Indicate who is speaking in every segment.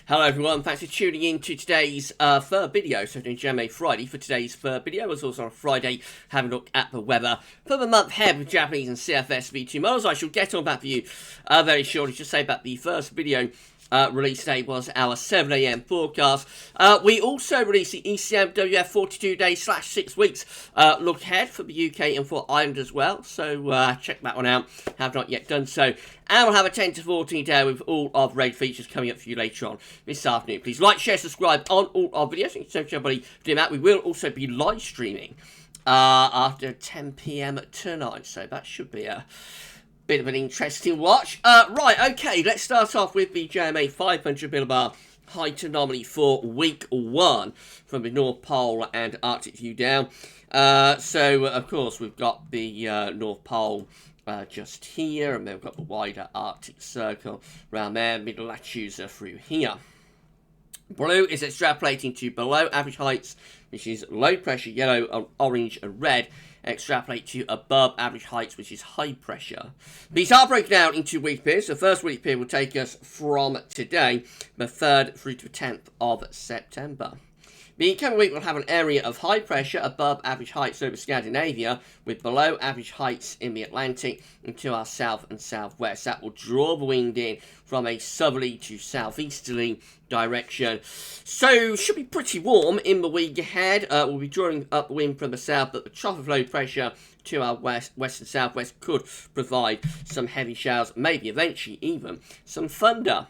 Speaker 1: Hello everyone, thanks for tuning in to today's third video. So doing JMA Friday for today's third video. As also on Friday, having a look at the weather for the month ahead with Japanese and CFS V2 models. I shall get on that for you very shortly. Just say about the first video release date was our 7 AM forecast. We also released the ECM WF 42 days / 6 weeks look ahead for the UK and for Ireland as well. So check that one out. Have not yet done so. And we'll have a 10 to 14 day with all of raid features coming up for you later on this afternoon. Please like, share, subscribe on all our videos. Thank you so much everybody for doing that. We will also be live streaming after 10 PM tonight. So that should be a bit of an interesting watch. Right, okay, let's start off with the JMA 500 millibar height anomaly for week 1 from the North Pole and Arctic view down. So, of course, we've got the North Pole just here, and then we've got the wider Arctic circle around there, middle latitudes are through here. Blue is extrapolating to below average heights, which is low pressure, yellow, orange, and red. Extrapolate to above average heights, which is high pressure. These are broken down into week periods. The first week period will take us from today, the 3rd through to the 10th of September. The coming week will have an area of high pressure above average heights over Scandinavia, with below average heights in the Atlantic and to our south and southwest. That will draw the wind in from a southerly to southeasterly direction. So, should be pretty warm in the week ahead. We'll be drawing up the wind from the south, but the trough of low pressure to our west and southwest could provide some heavy showers, maybe eventually even some thunder.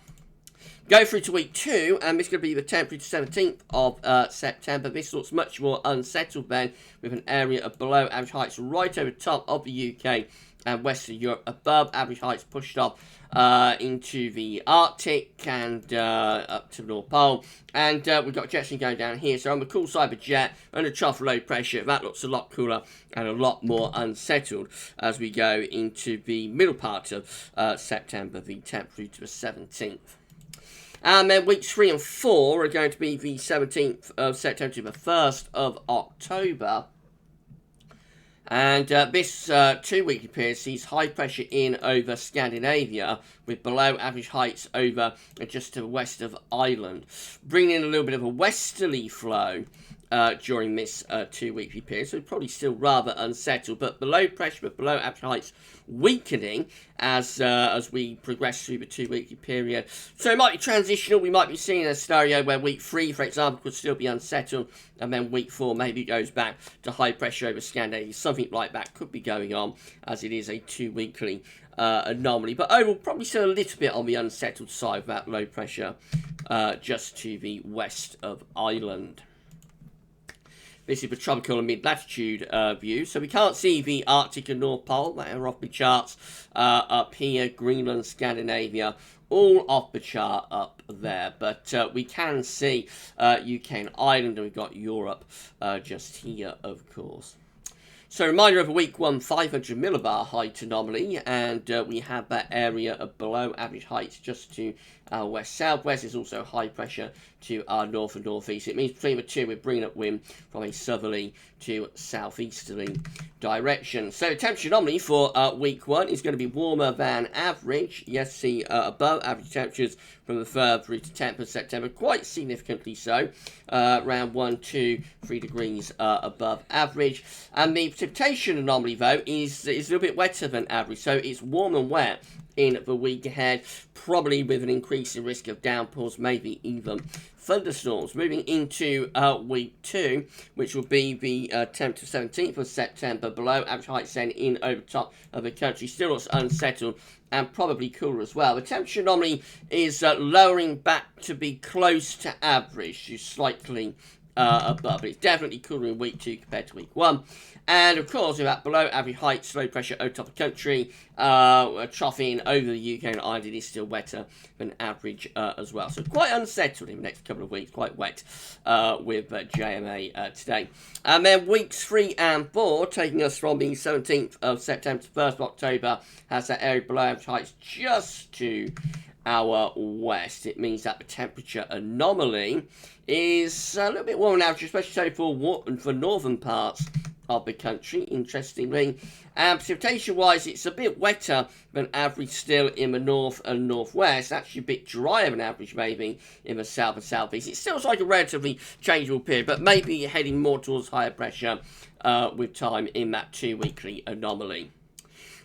Speaker 1: Go through to week 2, and this is going to be the 10th through to 17th of September. This looks much more unsettled then, with an area of below average heights right over the top of the UK and Western Europe, above average heights pushed off into the Arctic and up to the North Pole. And we've got jet stream going down here. So on the cool side of the jet, under trough low pressure, that looks a lot cooler and a lot more unsettled as we go into the middle part of September, the 10th through to the 17th. And then weeks 3 and 4 are going to be the 17th of September to the 1st of October. And this 2-weekly period sees high pressure in over Scandinavia, with below average heights over just to the west of Ireland, bringing in a little bit of a westerly flow during this 2-weekly period. So probably still rather unsettled, but below pressure, but below average heights weakening as we progress through the 2-weekly period. So it might be transitional. We might be seeing a scenario where week 3, for example, could still be unsettled, and then week 4 maybe goes back to high pressure over Scandinavia. Something like that could be going on, as it is a 2-weekly anomaly. But overall, probably still a little bit on the unsettled side of that low pressure just to the west of Ireland. This is the tropical and mid-latitude view. So we can't see the Arctic and North Pole. They are off the charts up here. Greenland, Scandinavia, all off the chart up there. But we can see UK and Ireland, and we've got Europe just here, of course. So, reminder of a week 1 500 millibar height anomaly, and we have that area of below average heights just to our west-southwest. There's also high pressure to our north and northeast. It means between the two we're bringing up wind from a southerly to southeasterly direction. So, temperature anomaly for week 1 is going to be warmer than average. Yes, see above average temperatures from the 3rd through to 10th of September, quite significantly so, around 1, 2, 3 degrees above average. And the precipitation anomaly, though, is a little bit wetter than average, so it's warm and wet in the week ahead, probably with an increase in risk of downpours, maybe even thunderstorms. Moving into week 2, which will be the 10th to 17th of September, below average heights then in over top of the country. Still looks unsettled and probably cooler as well. The temperature anomaly is lowering back to be close to average, just slightly above. But it's definitely cooler in week 2 compared to week 1. And of course, we're at below average heights, low pressure over top of the country, troughing over the UK and Ireland. It is still wetter than average as well. So quite unsettled in the next couple of weeks, quite wet with JMA today. And then weeks 3 and 4, taking us from the 17th of September to 1st of October, has that area below average heights just to our west. It means that the temperature anomaly is a little bit warmer than average, especially so for northern parts of the country, interestingly. And precipitation-wise, it's a bit wetter than average still in the north and northwest. Actually a bit drier than average, maybe, in the south and southeast. It still looks like a relatively changeable period, but maybe heading more towards higher pressure with time in that 2-weekly anomaly.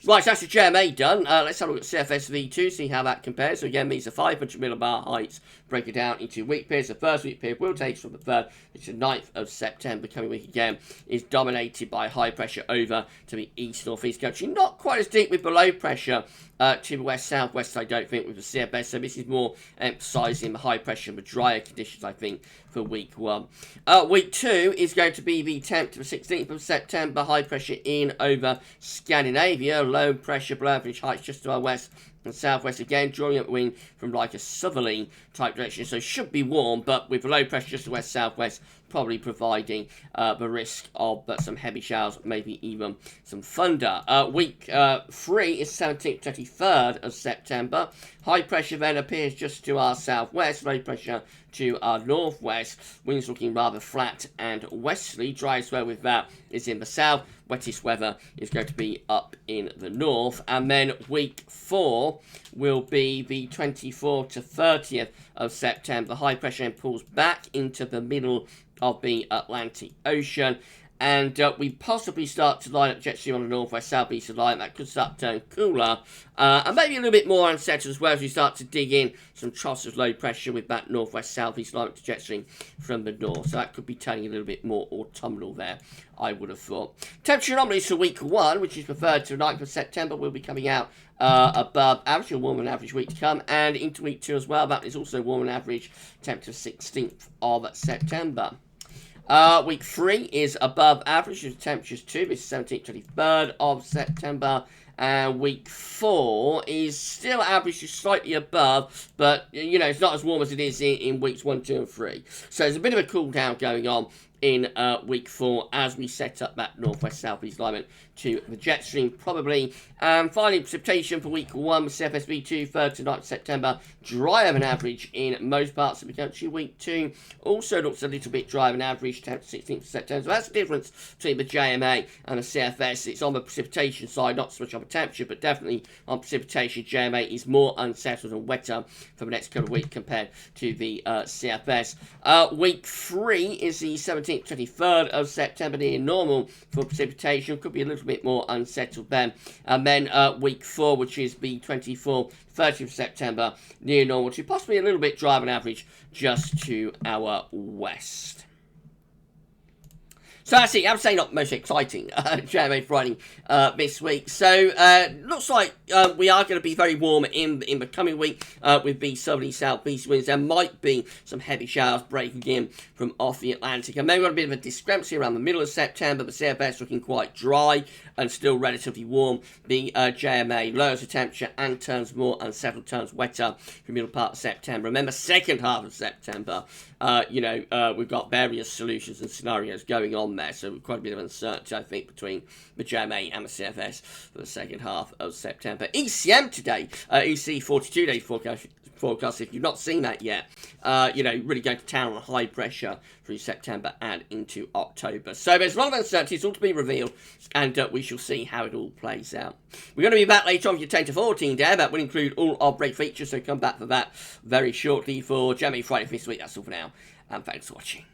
Speaker 1: Right, so that's the JMA done. Let's have a look at CFSV2, see how that compares. So again, these are 500 millibar heights, break it down into week periods. The first week period will take from the 3rd to the 9th of September. Coming week again is dominated by high pressure over to the east-northeast country. Not quite as deep with below pressure to the west-southwest, I don't think, with the CFS. So this is more emphasising the high pressure and the drier conditions, I think, for week 1. Week 2 is going to be the 10th to the 16th of September. High pressure in over Scandinavia. Low pressure below average heights just to our west and southwest again, drawing up wind from like a southerly type direction, so should be warm, but with low pressure just to west southwest, probably providing the risk of some heavy showers, maybe even some thunder. Week 3 is 17th to 23rd of September. High pressure then appears just to our southwest, low pressure to our northwest. Winds looking rather flat and westerly. Driest weather with that is in the south. Wettest weather is going to be up in the north. And then week 4 will be the 24th to 30th of September. High pressure then pulls back into the middle of the Atlantic Ocean. And we possibly start to line up jet stream on the northwest-southeast line. That could start to turn cooler. And maybe a little bit more unsettled as well as we start to dig in some troughs of low pressure with that northwest-southeast line to jet stream from the north. So that could be turning a little bit more autumnal there, I would have thought. Temperature anomalies for week 1, which is referred to the 9th of September, will be coming out above average, or warmer than average week to come. And into week 2 as well. That is also warmer than average, temperature 16th of September. Week 3 is above average, the temperatures too. This is 17th to 23rd of September. And week 4 is still average, just slightly above, but, you know, it's not as warm as it is in weeks 1, 2, and 3. So there's a bit of a cool down going on in week 4 as we set up that northwest-southeast alignment to the jet stream, probably. And finally, precipitation for week 1 with CFSV2, 3rd to 9th September, drier than average in most parts of the country. Week 2 also looks a little bit drier than average, 10th to 16th September. So that's the difference between the JMA and the CFS. It's on the precipitation side, not so much on the temperature, but definitely on precipitation. JMA is more unsettled and wetter for the next couple of weeks compared to the CFS. Week 3 is the 17th to 23rd of September, near normal for precipitation. Could be a little bit more unsettled then. And then week 4, which is the 24th, 30th of September, near normal to possibly a little bit drier than average just to our west. So that's it. I would say not most exciting JMA Friday this week. So looks like we are going to be very warm in the coming week with the southerly southeast winds. There might be some heavy showers breaking in from off the Atlantic. And maybe got a bit of a discrepancy around the middle of September. The CFS looking quite dry and still relatively warm. The JMA lowers the temperature and turns more unsettled, turns wetter for the middle part of September. Remember, second half of September, we've got various solutions and scenarios going on there, so quite a bit of uncertainty, I think, between the JMA and the CFS for the second half of September. ECM today, EC 42-day forecast, if you've not seen that yet, really going to town on high pressure through September and into October. So there's a lot of uncertainty, it's all to be revealed, and we shall see how it all plays out. We're going to be back later on with your 10 to 14 day. That will include all our break features, so come back for that very shortly for JMA Friday for this week. That's all for now, and thanks for watching.